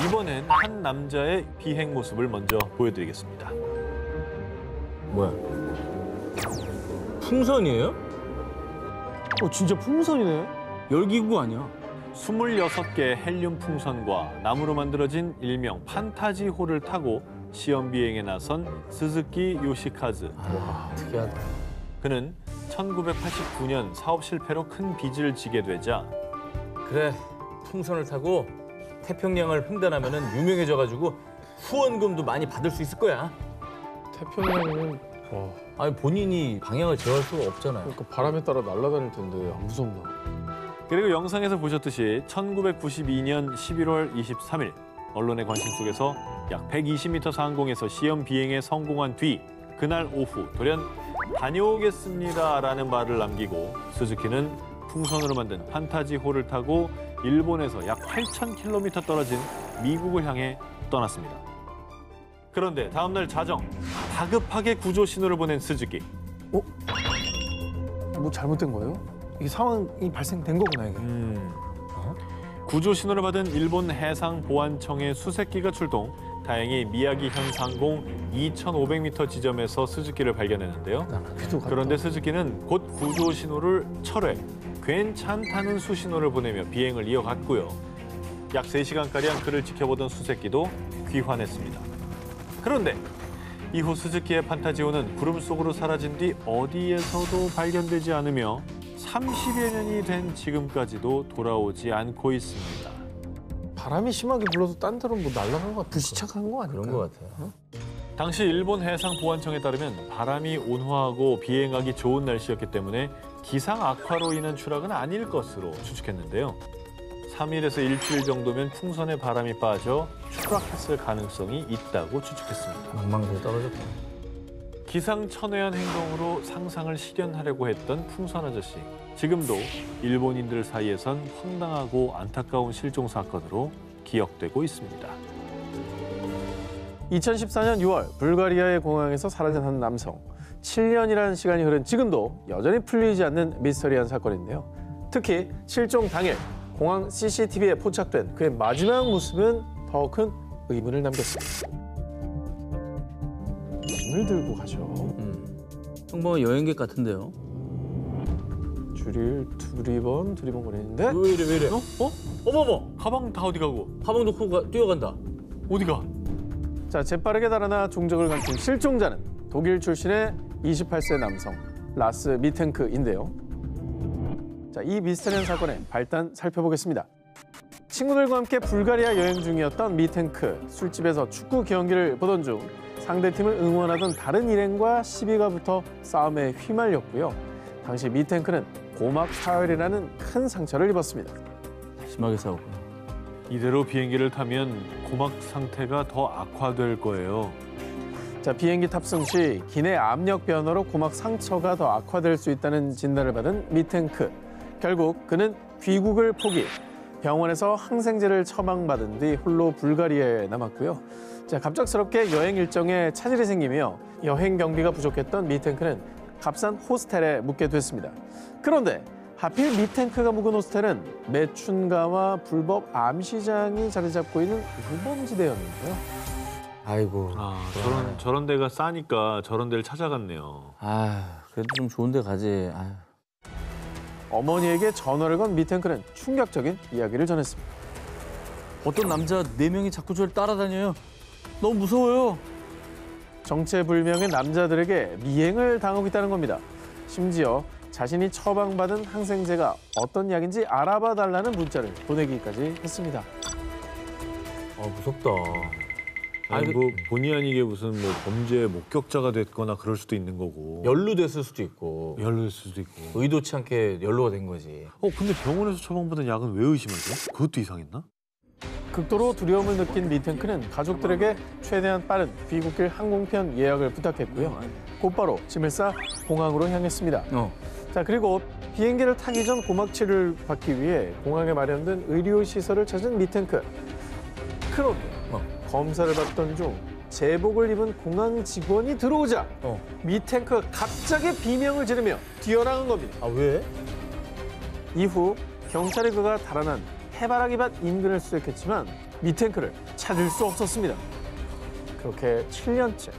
이번엔 한 남자의 비행 모습을 먼저 보여드리겠습니다. 뭐야? 풍선이에요? 진짜 풍선이네. 열기구 아니야? 26개의 헬륨 풍선과 나무로 만들어진 일명 판타지호를 타고 시험 비행에 나선 스즈키 요시카즈. 와, 특이하다. 그는 1989년 사업 실패로 큰 빚을 지게 되자 그래, 풍선을 타고 태평양을 횡단하면은 유명해져가지고 후원금도 많이 받을 수 있을 거야. 태평양은 아니 본인이 방향을 제어할 수가 없잖아요. 그러니까 바람에 따라 날아다닐 텐데 안 무섭나? 그리고 영상에서 보셨듯이 1992년 11월 23일 언론의 관심 속에서 약 120m 상공에서 시험 비행에 성공한 뒤 그날 오후 돌연 다녀오겠습니다라는 말을 남기고 스즈키는 풍선으로 만든 판타지호를 타고 일본에서 약 8,000km 떨어진 미국을 향해 떠났습니다. 그런데 다음 날 자정, 다급하게 구조 신호를 보낸 스즈키. 뭐 잘못된 거예요? 이게 상황이 발생된 거구나 이게. 구조 신호를 받은 일본 해상보안청의 수색기가 출동. 다행히 미야기현 상공 2,500m 지점에서 스즈키를 발견했는데요. 그런데 스즈키는 곧 구조 신호를 철회, 괜찮다는 수신호를 보내며 비행을 이어갔고요. 약 3시간가량 그를 지켜보던 수색기도 귀환했습니다. 그런데 이후 스즈키의 판타지호는 구름 속으로 사라진 뒤 어디에서도 발견되지 않으며 30여 년이 된 지금까지도 돌아오지 않고 있습니다. 바람이 심하게 불어서 딴 데로 뭐 날아간 거 불시착한 거 아닐까? 그런 것 같아요. 당시 일본 해상보안청에 따르면 바람이 온화하고 비행하기 좋은 날씨였기 때문에 기상 악화로 인한 추락은 아닐 것으로 추측했는데요. 3일에서 일주일 정도면 풍선에 바람이 빠져 추락했을 가능성이 있다고 추측했습니다. 망망대해 떨어졌다. 기상천외한 행동으로 상상을 실현하려고 했던 풍선 아저씨. 지금도 일본인들 사이에선 황당하고 안타까운 실종 사건으로 기억되고 있습니다. 2014년 6월 불가리아의 공항에서 사라진 한 남성. 7년이라는 시간이 흐른 지금도 여전히 풀리지 않는 미스터리한 사건인데요. 특히 실종 당일 공항 CCTV에 포착된 그의 마지막 모습은 더 큰 의문을 남겼습니다. 짐을 들고 가죠. 평범한 여행객 같은데요? 줄을 두리번 거리는데 왜 이래? 어머머! 가방 다 어디 가고? 가방 놓고 뛰어간다. 어디 가? 자, 재빠르게 달아나 종적을 감춘 실종자는 독일 출신의 28세 남성 라스 미텐크인데요. 자, 이 미스터리한 사건의 발단 살펴보겠습니다. 친구들과 함께 불가리아 여행 중이었던 미텐크. 술집에서 축구 경기를 보던 중 상대팀을 응원하던 다른 일행과 시비가 붙어 싸움에 휘말렸고요. 당시 미텐크는 고막 사혈이라는 큰 상처를 입었습니다. 심하게 싸웠구나. 이대로 비행기를 타면 고막 상태가 더 악화될 거예요. 자, 비행기 탑승 시 기내 압력 변화로 고막 상처가 더 악화될 수 있다는 진단을 받은 미텐크. 결국 그는 귀국을 포기, 병원에서 항생제를 처방받은 뒤 홀로 불가리아에 남았고요. 자, 갑작스럽게 여행 일정에 차질이 생기며 여행 경비가 부족했던 미텐크는 값싼 호스텔에 묵게 됐습니다. 그런데 하필 미텐크가 묵은 호스텔은 매춘가와 불법 암시장이 자리 잡고 있는 우범지대였는데요. 아이고. 저런 데가 싸니까 저런 데를 찾아갔네요. 그래도 좀 좋은 데 가지. 어머니에게 전화를 건 미텐크는 충격적인 이야기를 전했습니다. 어떤 남자 4명이 자꾸 저를 따라다녀요. 너무 무서워요. 정체불명의 남자들에게 미행을 당하고 있다는 겁니다. 심지어 자신이 처방받은 항생제가 어떤 약인지 알아봐 달라는 문자를 보내기까지 했습니다. 무섭다. 아니 뭐 본의 아니게 무슨 뭐 범죄 목격자가 됐거나 그럴 수도 있는 거고. 연루됐을 수도 있고. 연루될 수도 있고. 의도치 않게 연루가 된 거지. 근데 병원에서 처방받은 약은 왜 의심하죠? 그것도 이상했나? 극도로 두려움을 느낀 미텐크는 가족들에게 최대한 빠른 귀국길 항공편 예약을 부탁했고요. 곧바로 짐을 싸 공항으로 향했습니다. 자, 그리고 비행기를 타기 전 고막 치료를 받기 위해 공항에 마련된 의료시설을 찾은 미텐크. 그런데 검사를 받던 중 제복을 입은 공항 직원이 들어오자 미텐크가 갑자기 비명을 지르며 뛰어나간 겁니다. 왜? 이후 경찰이 그가 달아난 해바라기 밭 인근을 수색했지만 미탱크를 찾을 수 없었습니다. 그렇게 7년째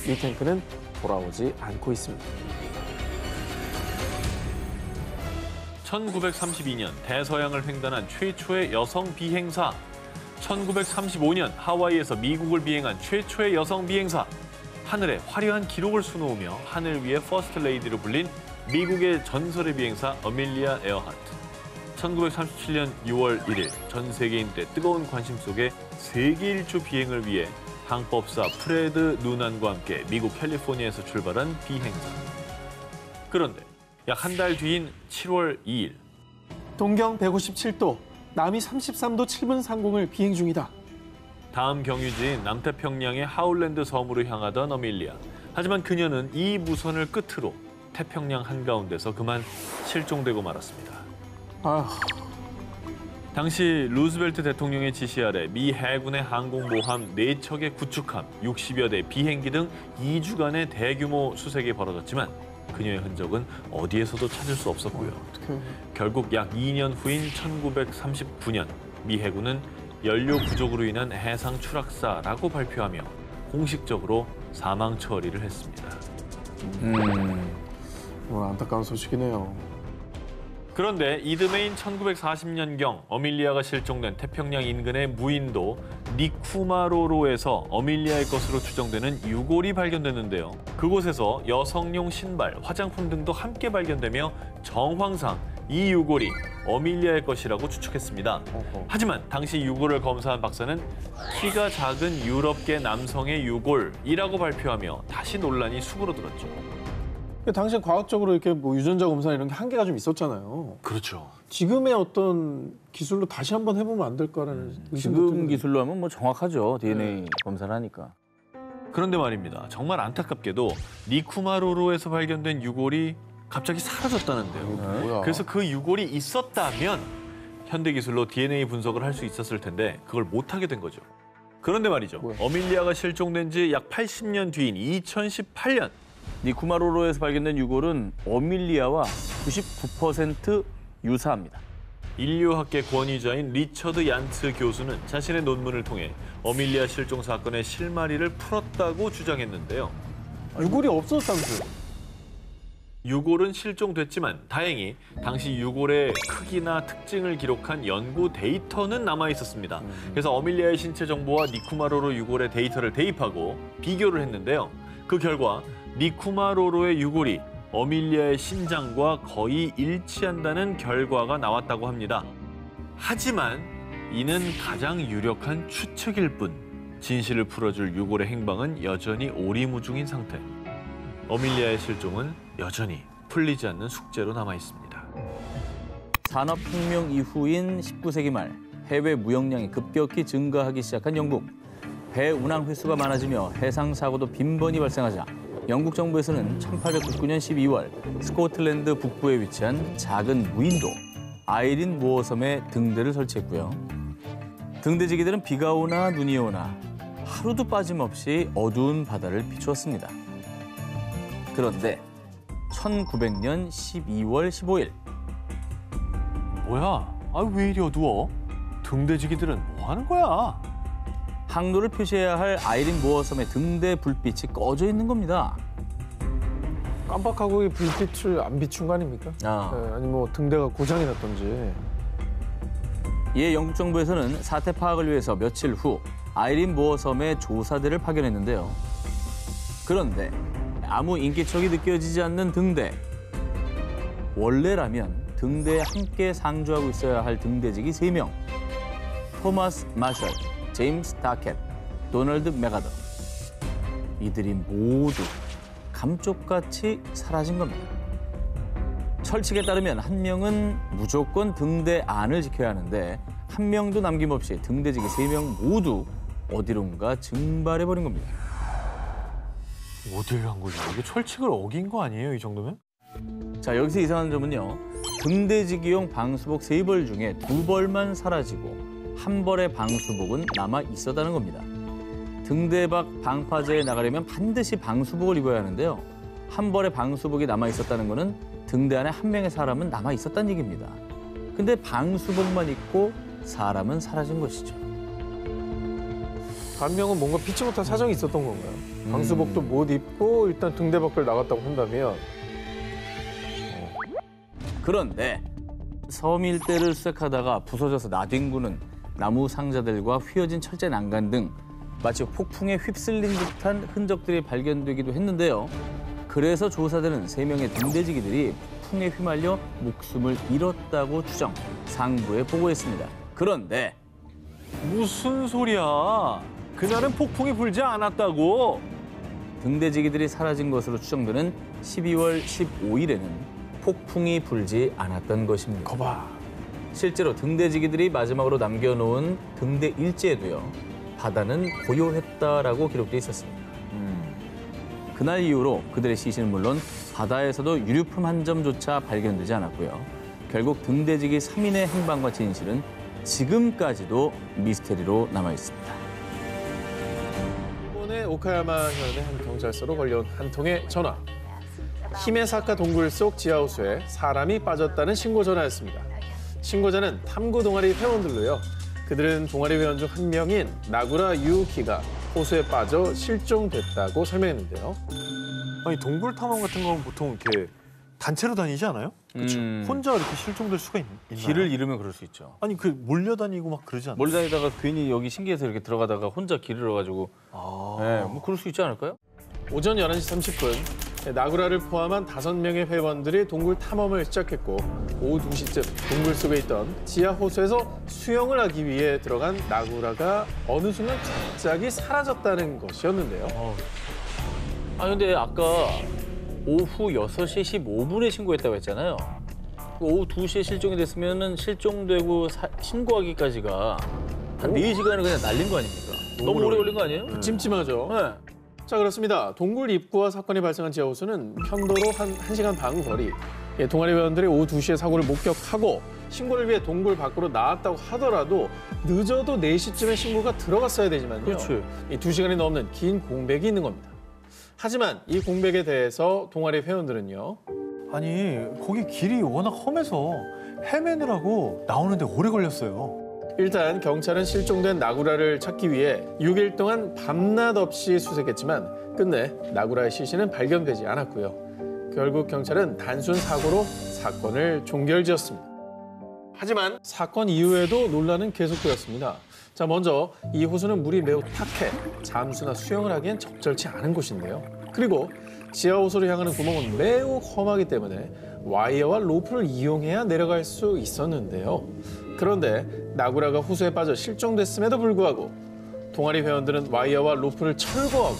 미탱크는 돌아오지 않고 있습니다. 1932년 대서양을 횡단한 최초의 여성 비행사. 1935년 하와이에서 미국을 비행한 최초의 여성 비행사. 하늘에 화려한 기록을 수놓으며 하늘 위의 퍼스트 레이디로 불린 미국의 전설의 비행사 어밀리아 에어하트. 1937년 6월 1일 전 세계인들의 뜨거운 관심 속에 세계 일주 비행을 위해 항법사 프레드 누난과 함께 미국 캘리포니아에서 출발한 비행사. 그런데 약 한 달 뒤인 7월 2일 동경 157도, 남이 33도 7분 상공을 비행 중이다. 다음 경유지인 남태평양의 하울랜드 섬으로 향하던 어밀리아. 하지만 그녀는 이 무선을 끝으로 태평양 한가운데서 그만 실종되고 말았습니다. 당시 루즈벨트 대통령의 지시 아래 미 해군의 항공모함 4척의 구축함, 60여 대 비행기 등 2주간의 대규모 수색이 벌어졌지만 그녀의 흔적은 어디에서도 찾을 수 없었고요. 결국 약 2년 후인 1939년 미 해군은 연료 부족으로 인한 해상 추락사라고 발표하며 공식적으로 사망 처리를 했습니다. 안타까운 소식이네요. 그런데 이듬해인 1940년경 어밀리아가 실종된 태평양 인근의 무인도 니쿠마로로에서 어밀리아의 것으로 추정되는 유골이 발견됐는데요. 그곳에서 여성용 신발, 화장품 등도 함께 발견되며 정황상 이 유골이 어밀리아의 것이라고 추측했습니다. 하지만 당시 유골을 검사한 박사는 키가 작은 유럽계 남성의 유골이라고 발표하며 다시 논란이 수그러들었죠. 당시 과학적으로 이렇게 뭐 유전자 검사 이런 게 한계가 좀 있었잖아요. 그렇죠. 지금의 어떤 기술로 다시 한번 해보면 안 될까라는 지금 기술로 하면 뭐 정확하죠. DNA 검사를 하니까. 그런데 말입니다. 정말 안타깝게도 니쿠마로로에서 발견된 유골이 갑자기 사라졌다는데요. 뭐야? 그래서 그 유골이 있었다면 현대 기술로 DNA 분석을 할 수 있었을 텐데 그걸 못하게 된 거죠. 그런데 말이죠. 어밀리아가 실종된 지 약 80년 뒤인 2018년. 니쿠마로로에서 발견된 유골은 어밀리아와 99% 유사합니다. 인류학계 권위자인 리처드 얀츠 교수는 자신의 논문을 통해 어밀리아 실종 사건의 실마리를 풀었다고 주장했는데요. 유골이 없었다면서요? 유골은 실종됐지만 다행히 당시 유골의 크기나 특징을 기록한 연구 데이터는 남아 있었습니다. 그래서 어밀리아의 신체 정보와 니쿠마로로 유골의 데이터를 대입하고 비교를 했는데요. 그 결과 니쿠마로로의 유골이 어밀리아의 심장과 거의 일치한다는 결과가 나왔다고 합니다. 하지만 이는 가장 유력한 추측일 뿐 진실을 풀어줄 유골의 행방은 여전히 오리무중인 상태. 어밀리아의 실종은 여전히 풀리지 않는 숙제로 남아 있습니다. 산업혁명 이후인 19세기 말 해외 무역량이 급격히 증가하기 시작한 영국. 배 운항 횟수가 많아지며 해상 사고도 빈번히 발생하자 영국 정부에서는 1899년 12월 스코틀랜드 북부에 위치한 작은 무인도 아이린 모어섬에 등대를 설치했고요. 등대지기들은 비가 오나 눈이 오나 하루도 빠짐없이 어두운 바다를 비추었습니다. 그런데 1900년 12월 15일. 뭐야? 왜 이리 어두워? 등대지기들은 뭐 하는 거야? 항로를 표시해야 할 아이린 모어섬의 등대 불빛이 꺼져 있는 겁니다. 깜빡하고 이 불빛을 안 비춘 거 아닙니까? 아니 뭐 등대가 고장이 났던지. 이에 영국 정부에서는 사태 파악을 위해서 며칠 후 아이린 모어섬의 조사대를 파견했는데요. 그런데 아무 인기척이 느껴지지 않는 등대. 원래라면 등대에 함께 상주하고 있어야 할 등대직이 3명. 토마스 마셜, 제임스 다켓, 도널드 메가더. 이들이 모두 감쪽같이 사라진 겁니다. 철칙에 따르면 한 명은 무조건 등대 안을 지켜야 하는데 한 명도 남김없이 등대직이 3명 모두 어디론가 증발해버린 겁니다. 어딜 간 거죠? 이게 철칙을 어긴 거 아니에요, 이 정도면? 자, 여기서 이상한 점은요. 등대지기용 방수복 3벌 중에 2벌만 사라지고 한 벌의 방수복은 남아 있었다는 겁니다. 등대 밖 방파제에 나가려면 반드시 방수복을 입어야 하는데요. 한 벌의 방수복이 남아 있었다는 거는 등대 안에 한 명의 사람은 남아 있었다는 얘기입니다. 근데 방수복만 입고 사람은 사라진 것이죠. 반면은 뭔가 피치 못할 사정이 있었던 건가요? 방수복도 못 입고 일단 등대 밖을 나갔다고 한다면 그런데 섬 일대를 수색하다가 부서져서 나뒹구는 나무 상자들과 휘어진 철제 난간 등 마치 폭풍에 휩쓸린 듯한 흔적들이 발견되기도 했는데요. 그래서 조사대는 3명의 등대지기들이 풍에 휘말려 목숨을 잃었다고 추정, 상부에 보고했습니다. 그런데 무슨 소리야? 그날은 폭풍이 불지 않았다고. 등대지기들이 사라진 것으로 추정되는 12월 15일에는 폭풍이 불지 않았던 것입니다. 거봐. 실제로 등대지기들이 마지막으로 남겨놓은 등대 일지에도요. 바다는 고요했다라고 기록돼 있었습니다. 그날 이후로 그들의 시신은 물론 바다에서도 유류품 한 점조차 발견되지 않았고요. 결국 등대지기 3인의 행방과 진실은 지금까지도 미스테리로 남아 있습니다. 일본의 오카야마 현의 한 경찰서로 걸려온 한 통의 전화. 히메사카 동굴 속 지하호수에 사람이 빠졌다는 신고 전화였습니다. 신고자는 탐구 동아리 회원들로요. 그들은 동아리 회원 중 한 명인 나구라 유우키가 호수에 빠져 실종됐다고 설명했는데요. 아니 동굴 탐험 같은 건 보통 이렇게 단체로 다니지 않아요? 그렇죠. 혼자 이렇게 실종될 수가 있나요? 길을 잃으면 그럴 수 있죠. 아니 그 몰려다니고 막 그러지 않나요? 몰래 다니다가 괜히 여기 신기해서 이렇게 들어가다가 혼자 길을 잃어가지고 네, 뭐 그럴 수 있지 않을까요? 오전 11시 30분 나구라를 포함한 5명의 회원들이 동굴 탐험을 시작했고 오후 2시쯤 동굴 속에 있던 지하 호수에서 수영을 하기 위해 들어간 나구라가 어느 순간 갑자기 사라졌다는 것이었는데요. 아 근데 아까 오후 6시 15분에 신고했다고 했잖아요. 오후 2시에 실종이 됐으면은 실종되고 신고하기까지가 한 4시간을 그냥 날린 거 아닙니까? 너무 오래 걸린 거 아니에요? 찜찜하죠. 네. 자, 그렇습니다. 동굴 입구와 사건이 발생한 지하 호수는 편도로 한 1시간 반 거리. 동아리 회원들이 오후 2시에 사고를 목격하고 신고를 위해 동굴 밖으로 나왔다고 하더라도 늦어도 4시쯤에 신고가 들어갔어야 되지만요. 그렇지. 이 2시간이 넘는 긴 공백이 있는 겁니다. 하지만 이 공백에 대해서 동아리 회원들은요. 아니 거기 길이 워낙 험해서 헤매느라고 나오는데 오래 걸렸어요. 일단 경찰은 실종된 나구라를 찾기 위해 6일 동안 밤낮 없이 수색했지만 끝내 나구라의 시신은 발견되지 않았고요. 결국 경찰은 단순 사고로 사건을 종결지었습니다. 하지만 사건 이후에도 논란은 계속되었습니다. 자, 먼저 이 호수는 물이 매우 탁해 잠수나 수영을 하기엔 적절치 않은 곳인데요. 그리고 지하 호수로 향하는 구멍은 매우 험하기 때문에 와이어와 로프를 이용해야 내려갈 수 있었는데요. 그런데 나구라가 호수에 빠져 실종됐음에도 불구하고 동아리 회원들은 와이어와 로프를 철거하고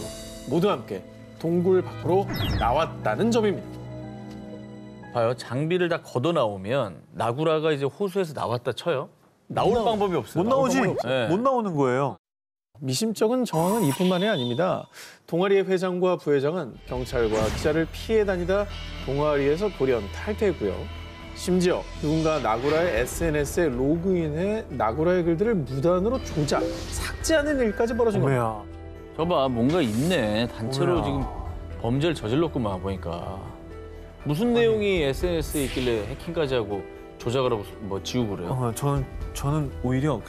모두 함께 동굴 밖으로 나왔다는 점입니다. 봐요. 장비를 다 걷어 나오면 나구라가 이제 호수에서 나왔다 쳐요. 나올 방법이 없어요. 못 나오지. 네. 못 나오는 거예요. 미심쩍은 정황은 이뿐만이 아닙니다. 동아리의 회장과 부회장은 경찰과 기자를 피해 다니다 동아리에서 돌연 탈퇴했고요. 심지어 누군가 나구라의 SNS에 로그인해 나구라의 글들을 무단으로 조작, 삭제하는 일까지 벌어진 겁니다. 어머야. 저봐 뭔가 있네. 단체로 뭐야. 지금 범죄를 저질렀구만 보니까. 무슨 내용이 SNS에 있길래 해킹까지 하고 조작을 하고 뭐 지우고 그래요? 저는 오히려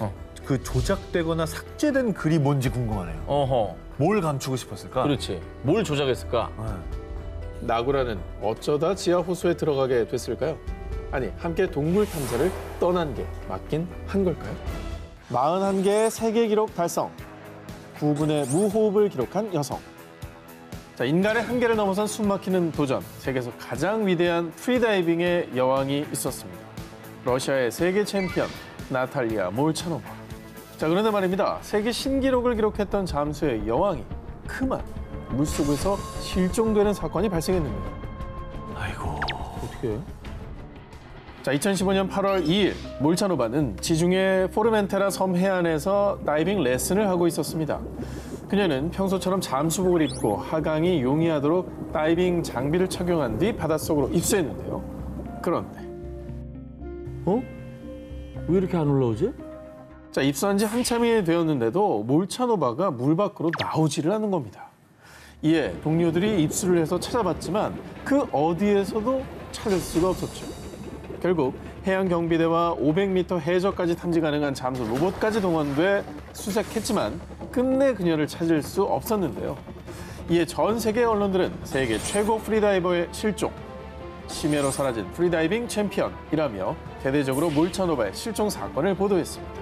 그 조작되거나 삭제된 글이 뭔지 궁금하네요. 어허. 뭘 감추고 싶었을까? 그렇지. 뭘 조작했을까? 나구라는 어쩌다 지하 호수에 들어가게 됐을까요? 아니, 함께 동굴 탐사를 떠난 게 맞긴 한 걸까요? 41개의 세계 기록 달성, 9분의 무호흡을 기록한 여성. 자, 인간의 한계를 넘어선 숨막히는 도전, 세계에서 가장 위대한 프리다이빙의 여왕이 있었습니다. 러시아의 세계 챔피언 나탈리아 몰차노바. 자, 그런데 말입니다. 세계 신기록을 기록했던 잠수의 여왕이 그만 물속에서 실종되는 사건이 발생했는데요. 아이고. 어떻게 해? 자, 2015년 8월 2일 몰차노바는 지중해 포르멘테라 섬 해안에서 다이빙 레슨을 하고 있었습니다. 그녀는 평소처럼 잠수복을 입고 하강이 용이하도록 다이빙 장비를 착용한 뒤 바닷속으로 입수했는데요. 그런데 왜 이렇게 안 올라오지? 자, 입수한 지 한참이 되었는데도 몰차노바가 물 밖으로 나오지를 않는 겁니다. 이에 동료들이 입수를 해서 찾아봤지만 그 어디에서도 찾을 수가 없었죠. 결국 해양경비대와 500m 해저까지 탐지 가능한 잠수 로봇까지 동원돼 수색했지만 끝내 그녀를 찾을 수 없었는데요. 이에 전 세계 언론들은 세계 최고 프리다이버의 실종, 심해로 사라진 프리다이빙 챔피언이라며 대대적으로 몰차노바의 실종 사건을 보도했습니다.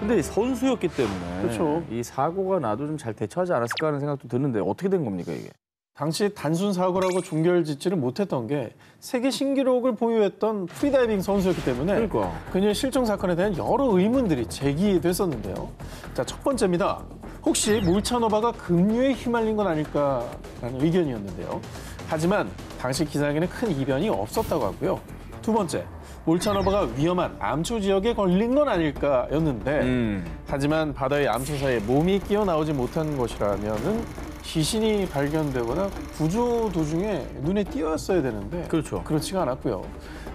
근데 선수였기 때문에 그렇죠. 이 사고가 나도 좀 잘 대처하지 않았을까 하는 생각도 드는데 어떻게 된 겁니까 이게? 당시 단순 사고라고 종결짓지를 못했던 게 세계 신기록을 보유했던 프리다이빙 선수였기 때문에 그러니까. 그녀의 실종 사건에 대한 여러 의문들이 제기됐었는데요. 자, 첫 번째입니다. 혹시 몰차노바가 급류에 휘말린 건 아닐까라는 의견이었는데요. 하지만 당시 기상에는 큰 이변이 없었다고 하고요. 두 번째, 몰차노바가 위험한 암초 지역에 걸린 건 아닐까였는데 하지만 바다의 암초 사이에 몸이 끼어 나오지 못한 것이라면은 시신이 발견되거나 구조 도중에 눈에 띄었어야 되는데 그렇죠. 그렇지가 않았고요.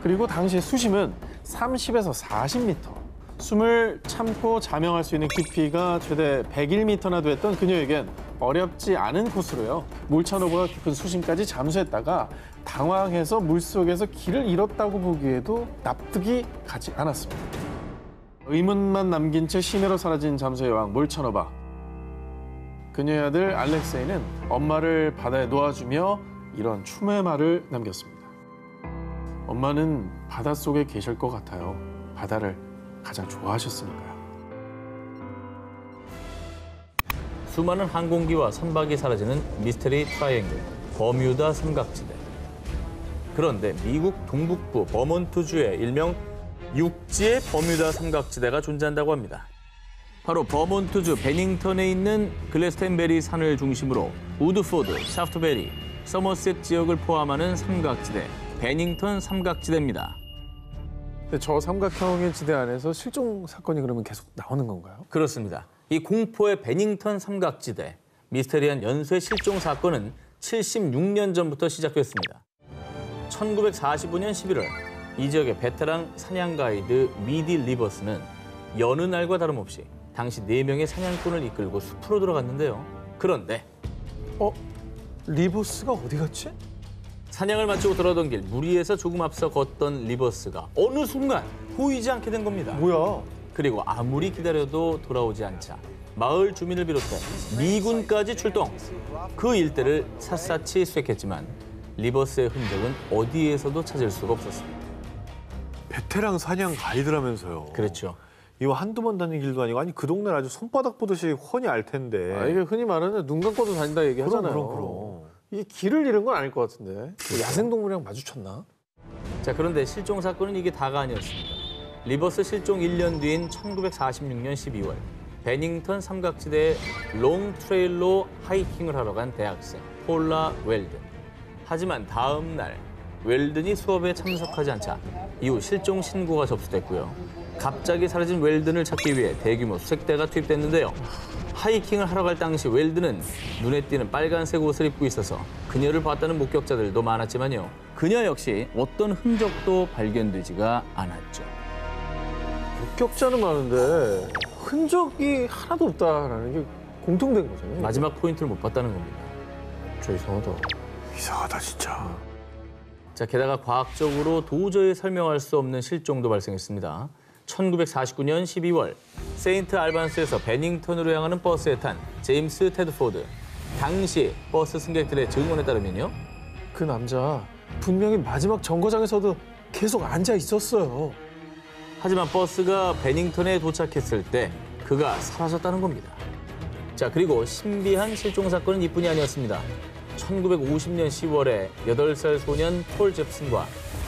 그리고 당시의 수심은 30에서 40m. 숨을 참고 자명할 수 있는 깊이가 최대 101m나 됐던 그녀에겐 어렵지 않은 코스로요. 몰차노바가 깊은 수심까지 잠수했다가 당황해서 물속에서 길을 잃었다고 보기에도 납득이 가지 않았습니다. 의문만 남긴 채 심해로 사라진 잠수의 왕 몰차노바. 그녀의 아들 알렉세이는 엄마를 바다에 놓아주며 이런 추모의 말을 남겼습니다. 엄마는 바닷속에 계실 것 같아요. 바다를 가장 좋아하셨으니까요. 수많은 항공기와 선박이 사라지는 미스테리 트라이앵글, 버뮤다 삼각지대. 그런데 미국 동북부 버몬트주에 일명 육지의 버뮤다 삼각지대가 존재한다고 합니다. 바로 버몬트주 베닝턴에 있는 글래스텐베리 산을 중심으로 우드포드, 샤프트베리, 서머셋 지역을 포함하는 삼각지대, 베닝턴 삼각지대입니다. 근데 저 삼각형의 지대 안에서 실종 사건이 그러면 계속 나오는 건가요? 그렇습니다. 이 공포의 베닝턴 삼각지대, 미스테리한 연쇄 실종 사건은 76년 전부터 시작됐습니다. 1945년 11월, 이 지역의 베테랑 사냥 가이드 미디 리버스는 여느 날과 다름없이 당시 4명의 사냥꾼을 이끌고 숲으로 들어갔는데요. 그런데 리버스가 어디 갔지? 사냥을 마치고 돌아오던 길 무리에서 조금 앞서 걷던 리버스가 어느 순간 보이지 않게 된 겁니다. 뭐야? 그리고 아무리 기다려도 돌아오지 않자 마을 주민을 비롯해 미군까지 출동. 그 일대를 샅샅이 수색했지만 리버스의 흔적은 어디에서도 찾을 수가 없었습니다. 베테랑 사냥 가이드라면서요. 그렇죠. 이거 한두 번 다니는 길도 아니고 아니 그 동네를 아주 손바닥 보듯이 훤히 알 텐데. 이게 흔히 말하는 눈 감고도 다닌다 얘기하잖아요. 그럼. 이게 길을 잃은 건 아닐 것 같은데. 야생동물이랑 마주쳤나? 자, 그런데 실종 사건은 이게 다가 아니었습니다. 리버스 실종 1년 뒤인 1946년 12월 베닝턴 삼각지대에 롱 트레일로 하이킹을 하러 간 대학생 폴라 웰든. 하지만 다음 날 웰든이 수업에 참석하지 않자 이후 실종 신고가 접수됐고요. 갑자기 사라진 웰든을 찾기 위해 대규모 수색대가 투입됐는데요. 하이킹을 하러 갈 당시 웰든은 눈에 띄는 빨간색 옷을 입고 있어서 그녀를 봤다는 목격자들도 많았지만요. 그녀 역시 어떤 흔적도 발견되지가 않았죠. 목격자는 많은데 흔적이 하나도 없다라는 게 공통된 거잖아요. 마지막 포인트를 못 봤다는 겁니다. 저 이상하다. 이상하다 진짜. 자, 게다가 과학적으로 도저히 설명할 수 없는 실종도 발생했습니다. 1949년 12월 세인트 알반스에서 베닝턴으로 향하는 버스에 탄 제임스 테드포드. 당시 버스 승객들의 증언에 따르면요. 그 남자 분명히 마지막 정거장에서도 계속 앉아 있었어요. 하지만 버스가 베닝턴에 도착했을 때 그가 사라졌다는 겁니다. 자, 그리고 신비한 실종 사건은 이뿐이 아니었습니다. 1950년 10월에 8살 소년 폴 잽슨과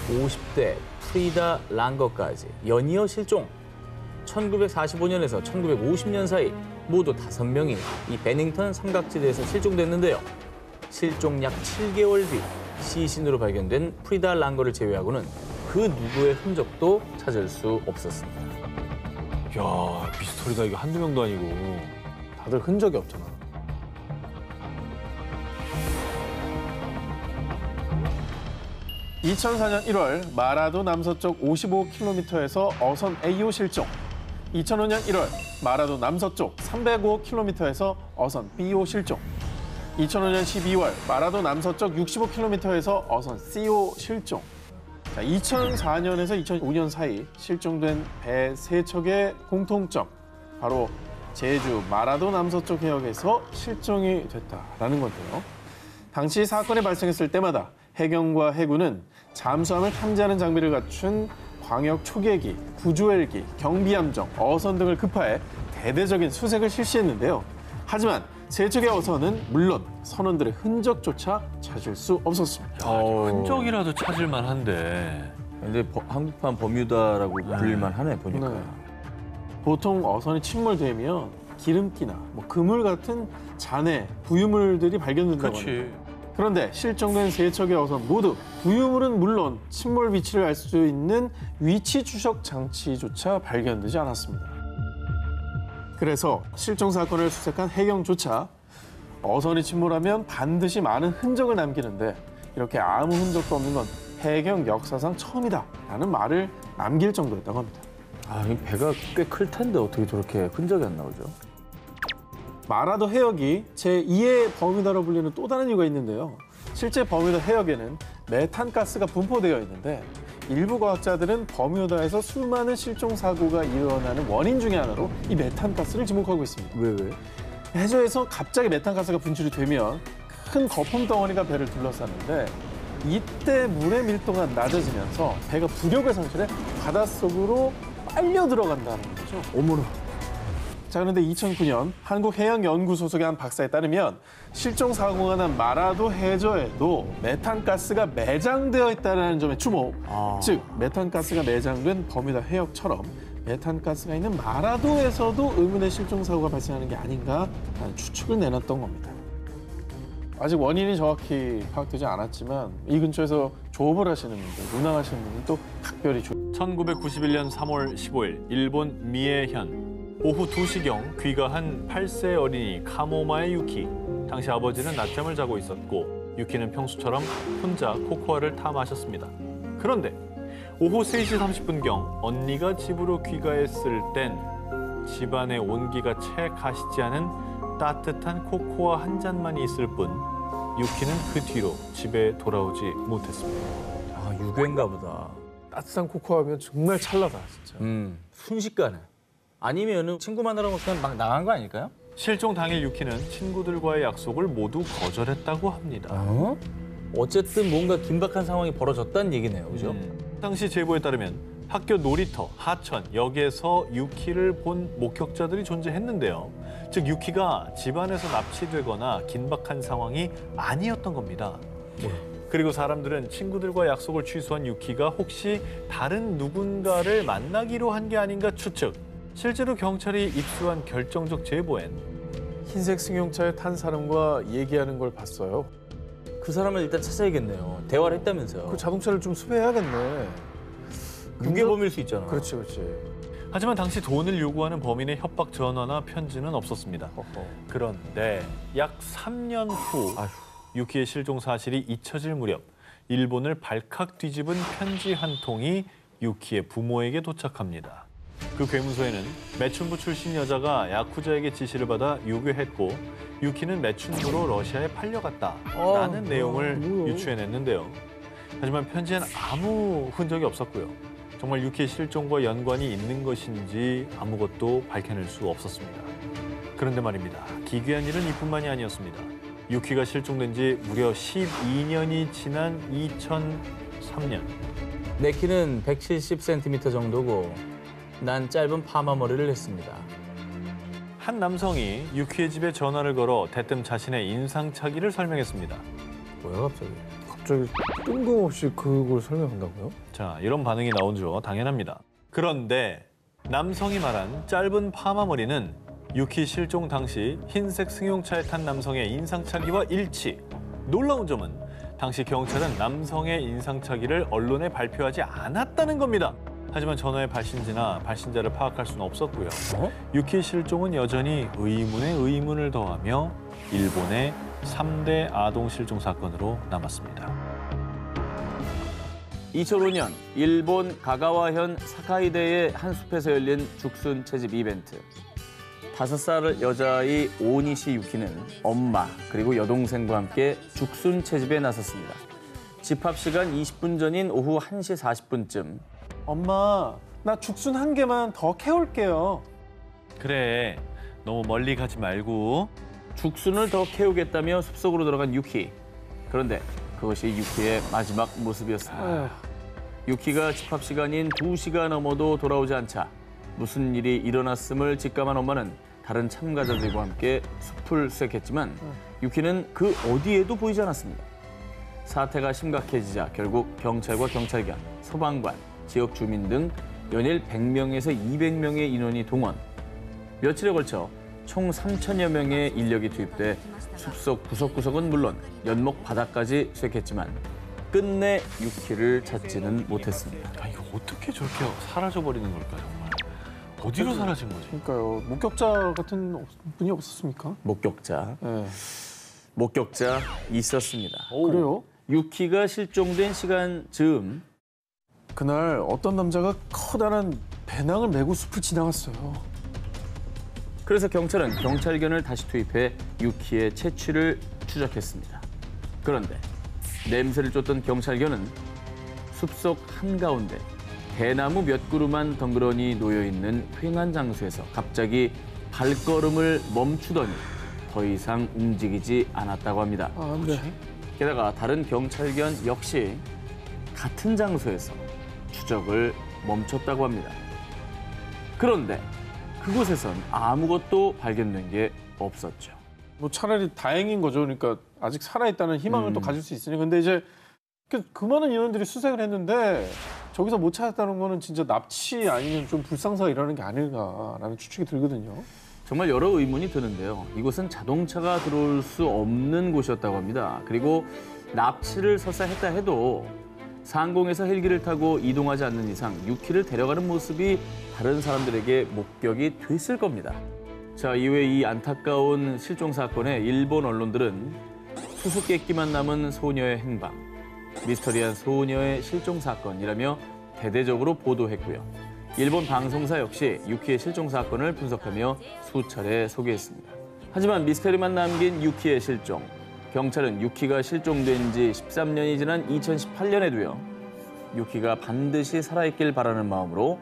50대 프리다 랑거까지 연이어 실종. 1945년에서 1950년 사이 모두 5명이 이 베닝턴 삼각지대에서 실종됐는데요. 실종 약 7개월 뒤 시신으로 발견된 프리다 랑거를 제외하고는 그 누구의 흔적도 찾을 수 없었습니다. 야 미스터리다 이게 한두 명도 아니고. 다들 흔적이 없잖아. (2004년 1월) 마라도 남서쪽 55km에서 어선 A호 실종. 2005년 1월 마라도 남서쪽 305km에서 어선 B호 실종. 2005년 12월 마라도 남서쪽 65km에서 어선 C호 실종. 자, 2004년에서 2005년 사이 실종된 배 3척의 공통점, 바로 제주 마라도 남서쪽 해역에서 실종이 됐다라는 건데요. 당시 사건이 발생했을 때마다 해경과 해군은 잠수함을 탐지하는 장비를 갖춘 광역 초계기, 구조헬기, 경비함정, 어선 등을 급파해 대대적인 수색을 실시했는데요. 하지만 세 척의 어선은 물론 선원들의 흔적조차 찾을 수 없었습니다. 흔적이라도 찾을 만한데. 근데 한국판 버뮤다라고 불릴만 하네 보니까. 네. 보통 어선이 침몰되면 기름기나 그물 같은 잔해, 부유물들이 발견된다고 합니다. 그렇지. 그런데 실종된 세 척의 어선 모두 부유물은 물론 침몰 위치를 알 수 있는 위치 추적 장치조차 발견되지 않았습니다. 그래서 실종 사건을 수색한 해경조차 어선이 침몰하면 반드시 많은 흔적을 남기는데 이렇게 아무 흔적도 없는 건 해경 역사상 처음이다라는 말을 남길 정도였다고 합니다. 이 배가 꽤 클 텐데 어떻게 저렇게 흔적이 안 나오죠? 마라도 해역이 제2의 버뮤다로 불리는 또 다른 이유가 있는데요. 실제 버뮤다 해역에는 메탄가스가 분포되어 있는데 일부 과학자들은 버뮤다에서 수많은 실종 사고가 일어나는 원인 중에 하나로 이 메탄가스를 지목하고 있습니다. 왜? 해저에서 갑자기 메탄가스가 분출이 되면 큰 거품 덩어리가 배를 둘러싸는데 이때 물의 밀도가 낮아지면서 배가 부력을 상실해 바닷속으로 빨려 들어간다는 거죠. 어머나. 자, 그런데 2009년 한국해양연구소 소속의 한 박사에 따르면 실종 사고가 난 마라도 해저에도 메탄가스가 매장되어 있다는 점에 주목. 즉, 메탄가스가 매장된 버뮤다 해역처럼 메탄가스가 있는 마라도에서도 의문의 실종 사고가 발생하는 게 아닌가라는 추측을 내놨던 겁니다. 아직 원인이 정확히 파악되지 않았지만 이 근처에서 조업을 하시는 분들, 운항하시는 분들 또 각별히 1991년 3월 15일 일본 미에현. 오후 2시경 귀가한 8세 어린이 카모마의 유키. 당시 아버지는 낮잠을 자고 있었고 유키는 평소처럼 혼자 코코아를 타 마셨습니다. 그런데 오후 3시 30분경 언니가 집으로 귀가했을 땐 집안의 온기가 채 가시지 않은 따뜻한 코코아 한 잔만이 있을 뿐 유키는 그 뒤로 집에 돌아오지 못했습니다. 유괴인가 보다. 따뜻한 코코아면 정말 찰나다, 진짜. 순식간에. 아니면은 친구 만나러 그냥 막 나간 거 아닐까요? 실종 당일 유키는 친구들과의 약속을 모두 거절했다고 합니다. 어쨌든 뭔가 긴박한 상황이 벌어졌다는 얘기네요, 그죠? 당시 제보에 따르면 학교 놀이터, 하천, 역에서 유키를 본 목격자들이 존재했는데요. 즉 유키가 집안에서 납치되거나 긴박한 상황이 아니었던 겁니다. 그리고 사람들은 친구들과 약속을 취소한 유키가 혹시 다른 누군가를 만나기로 한 게 아닌가 추측. 실제로 경찰이 입수한 결정적 제보엔 흰색 승용차에 탄 사람과 얘기하는 걸 봤어요. 그 사람을 일단 찾아야겠네요. 대화를 했다면서요. 그 자동차를 좀 수배해야겠네. 유괴범일 수 있잖아. 그렇지, 그렇지. 하지만 당시 돈을 요구하는 범인의 협박 전화나 편지는 없었습니다. 그런데 약 3년 후 유키의 실종 사실이 잊혀질 무렵 일본을 발칵 뒤집은 편지 한 통이 유키의 부모에게 도착합니다. 그 괴문서에는 매춘부 출신 여자가 야쿠자에게 지시를 받아 유괴했고 유키는 매춘부로 러시아에 팔려갔다라는 내용을 유추해냈는데요. 하지만 편지엔 아무 흔적이 없었고요. 정말 유키의 실종과 연관이 있는 것인지 아무것도 밝혀낼 수 없었습니다. 그런데 말입니다. 기괴한 일은 이뿐만이 아니었습니다. 유키가 실종된 지 무려 12년이 지난 2003년. 내 키는 170cm 정도고 난 짧은 파마 머리를 했습니다. 한 남성이 유키의 집에 전화를 걸어 대뜸 자신의 인상착의를 설명했습니다. 뭐야 갑자기? 갑자기 뜬금없이 그걸 설명한다고요? 자, 이런 반응이 나오죠. 당연합니다. 그런데 남성이 말한 짧은 파마 머리는 유키 실종 당시 흰색 승용차에 탄 남성의 인상착의와 일치. 놀라운 점은 당시 경찰은 남성의 인상착의를 언론에 발표하지 않았다는 겁니다. 하지만 전화의 발신지나 발신자를 파악할 수는 없었고요. 유키의 실종은 여전히 의문에 의문을 더하며 일본의 3대 아동 실종 사건으로 남았습니다. 2005년 일본 가가와현 사카이대의 한 숲에서 열린 죽순 채집 이벤트. 5살 여자의 오니시 유키는 엄마 그리고 여동생과 함께 죽순 채집에 나섰습니다. 집합 시간 20분 전인 오후 1시 40분쯤 엄마, 나 죽순 한 개만 더 캐올게요. 그래, 너무 멀리 가지 말고. 죽순을 더 캐우겠다며 숲속으로 들어간 유키. 그런데 그것이 유키의 마지막 모습이었습니다. 아휴, 유키가 집합 시간인 2시가 넘어도 돌아오지 않자 무슨 일이 일어났음을 직감한 엄마는 다른 참가자들과 함께 숲을 수색했지만 유키는 그 어디에도 보이지 않았습니다. 사태가 심각해지자 결국 경찰과 경찰관, 소방관, 지역 주민 등 연일 100명에서 200명의 인원이 동원. 며칠에 걸쳐 총 3천여 명의 인력이 투입돼 숲속 구석구석은 물론 연못 바닥까지 수색했지만 끝내 유키를 찾지는 못했습니다. 아, 이거 어떻게 저렇게 사라져버리는 걸까, 정말. 어디로 사라진 거지? 그러니까요. 목격자 같은 분이 없었습니까? 목격자 네. 있었습니다. 그래요? 유키가 실종된 시간 즈음 그날 어떤 남자가 커다란 배낭을 메고 숲을 지나갔어요. 그래서 경찰은 경찰견을 다시 투입해 유키의 채취를 추적했습니다. 그런데 냄새를 쫓던 경찰견은 숲속 한가운데 대나무 몇 그루만 덩그러니 놓여있는 휑한 장소에서 갑자기 발걸음을 멈추더니 더 이상 움직이지 않았다고 합니다. 아, 네. 게다가 다른 경찰견 역시 같은 장소에서 추적을 멈췄다고 합니다. 그런데 그곳에선 아무것도 발견된 게 없었죠. 뭐 차라리 다행인 거죠. 그러니까 아직 살아있다는 희망을 또 가질 수 있으니. 근데 이제 그 많은 인원들이 수색을 했는데 저기서 못 찾았다는 거는 진짜 납치 아니면 좀 불상사가 일어나는 게 아닐까라는 추측이 들거든요. 정말 여러 의문이 드는데요. 이곳은 자동차가 들어올 수 없는 곳이었다고 합니다. 그리고 납치를 설사 했다 해도 상공에서 헬기를 타고 이동하지 않는 이상 유키를 데려가는 모습이 다른 사람들에게 목격이 됐을 겁니다. 자, 이외 이 안타까운 실종 사건에 일본 언론들은 수수께끼만 남은 소녀의 행방, 미스터리한 소녀의 실종 사건이라며 대대적으로 보도했고요. 일본 방송사 역시 유키의 실종 사건을 분석하며 수차례 소개했습니다. 하지만 미스터리만 남긴 유키의 실종. 경찰은 유키가 실종된 지 13년이 지난 2018년에도요. 유키가 반드시 살아있길 바라는 마음으로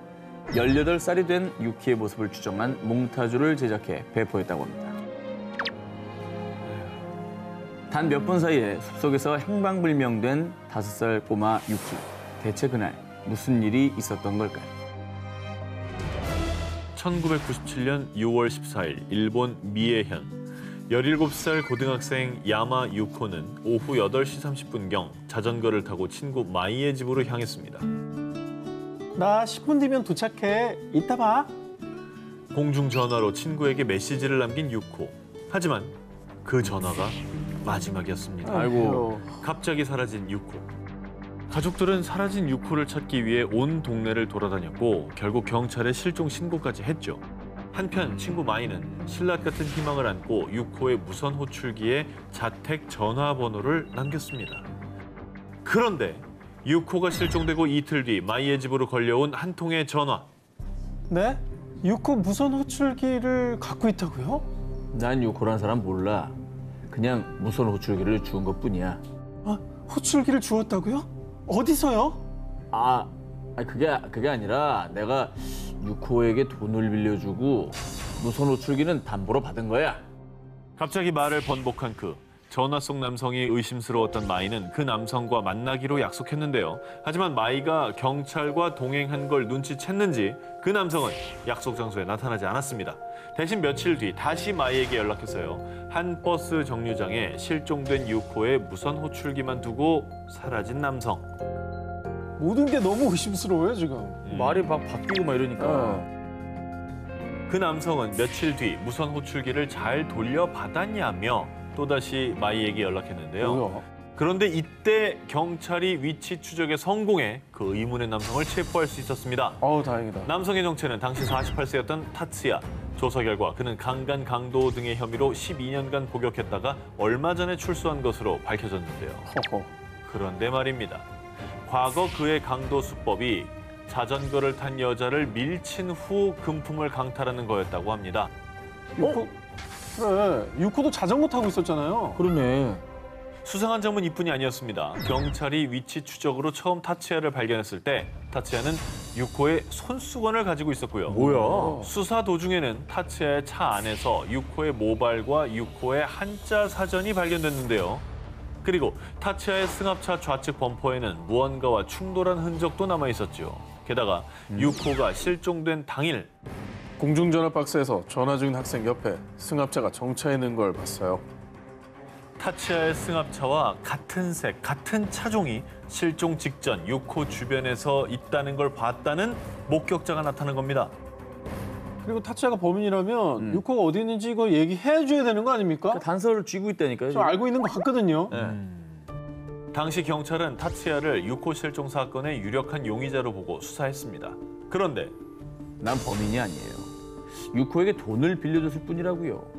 18살이 된 유키의 모습을 추정한 몽타주를 제작해 배포했다고 합니다. 단 몇 분 사이에 숲속에서 행방불명된 5살 꼬마 유키. 대체 그날 무슨 일이 있었던 걸까요? 1997년 6월 14일 일본 미에현 17살 고등학생 야마 유코는 오후 8시 30분경 자전거를 타고 친구 마이의 집으로 향했습니다. 나 10분 뒤면 도착해. 이따 봐. 공중전화로 친구에게 메시지를 남긴 유코. 하지만 그 전화가 마지막이었습니다. 아이고. 갑자기 사라진 유코. 가족들은 사라진 유코를 찾기 위해 온 동네를 돌아다녔고 결국 경찰에 실종 신고까지 했죠. 한편 친구 마이는 신라 같은 희망을 안고 유코의 무선 호출기에 자택 전화번호를 남겼습니다. 그런데 유코가 실종되고 이틀 뒤 마이의 집으로 걸려온 한 통의 전화. 네? 유코 무선 호출기를 갖고 있다고요? 난 유코란 사람 몰라. 그냥 무선 호출기를 주운 것뿐이야. 아, 호출기를 주었다고요? 어디서요? 그게 아니라 내가 유코에게 돈을 빌려주고 무선 호출기는 담보로 받은 거야. 갑자기 말을 번복한 그 전화 속 남성이 의심스러웠던 마이는 그 남성과 만나기로 약속했는데요. 하지만 마이가 경찰과 동행한 걸 눈치챘는지 그 남성은 약속 장소에 나타나지 않았습니다. 대신 며칠 뒤 다시 마이에게 연락했어요. 한 버스 정류장에 실종된 유코의 무선 호출기만 두고 사라진 남성. 모든 게 너무 의심스러워요, 지금. 말이 막 바뀌고 막 이러니까. 그 남성은 며칠 뒤 무선 호출기를 잘 돌려받았냐며 또다시 마이에게 연락했는데요. 뭐야? 그런데 이때 경찰이 위치 추적에 성공해 그 의문의 남성을 체포할 수 있었습니다. 다행이다. 남성의 정체는 당시 48세였던 타츠야. 조사 결과 그는 강간, 강도 등의 혐의로 12년간 복역했다가 얼마 전에 출소한 것으로 밝혀졌는데요. 허허. 그런데 말입니다. 과거 그의 강도 수법이 자전거를 탄 여자를 밀친 후 금품을 강탈하는 거였다고 합니다. 유코, 그래. 유코도 자전거 타고 있었잖아요. 그러네. 수상한 점은 이뿐이 아니었습니다. 경찰이 위치 추적으로 처음 타치야를 발견했을 때 타치야는 유코의 손수건을 가지고 있었고요. 뭐야? 수사 도중에는 타치야의 차 안에서 유코의 모발과 유코의 한자 사전이 발견됐는데요. 그리고 타치야의 승합차 좌측 범퍼에는 무언가와 충돌한 흔적도 남아 있었죠. 게다가 유코가 실종된 당일 공중전화 박스에서 전화 중인 학생 옆에 승합차가 정차해 있는 걸 봤어요. 타치야의 승합차와 같은 색, 같은 차종이 실종 직전 유코 주변에서 있다는 걸 봤다는 목격자가 나타난 겁니다. 그리고 타치야가 범인이라면 유코가 어디 있는지 이거 얘기해 줘야 되는 거 아닙니까? 단서를 쥐고 있다니까요. 좀 알고 있는 것 같거든요. 당시 경찰은 타치야를 유코 실종 사건의 유력한 용의자로 보고 수사했습니다. 그런데 난 범인이 아니에요. 유코에게 돈을 빌려줬을 뿐이라고요.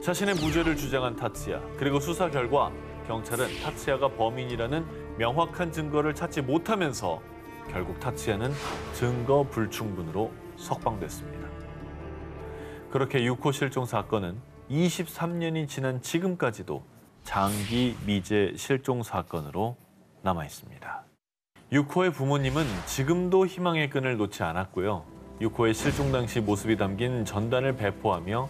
자신의 무죄를 주장한 타치야. 그리고 수사 결과 경찰은 타치야가 범인이라는 명확한 증거를 찾지 못하면서 결국 타치야는 증거 불충분으로 석방됐습니다. 그렇게 유코 실종 사건은 23년이 지난 지금까지도 장기 미제 실종 사건으로 남아 있습니다. 유코의 부모님은 지금도 희망의 끈을 놓지 않았고요. 유코의 실종 당시 모습이 담긴 전단을 배포하며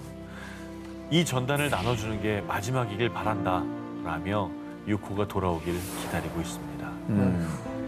이 전단을 나눠주는 게 마지막이길 바란다 라며 유코가 돌아오길 기다리고 있습니다.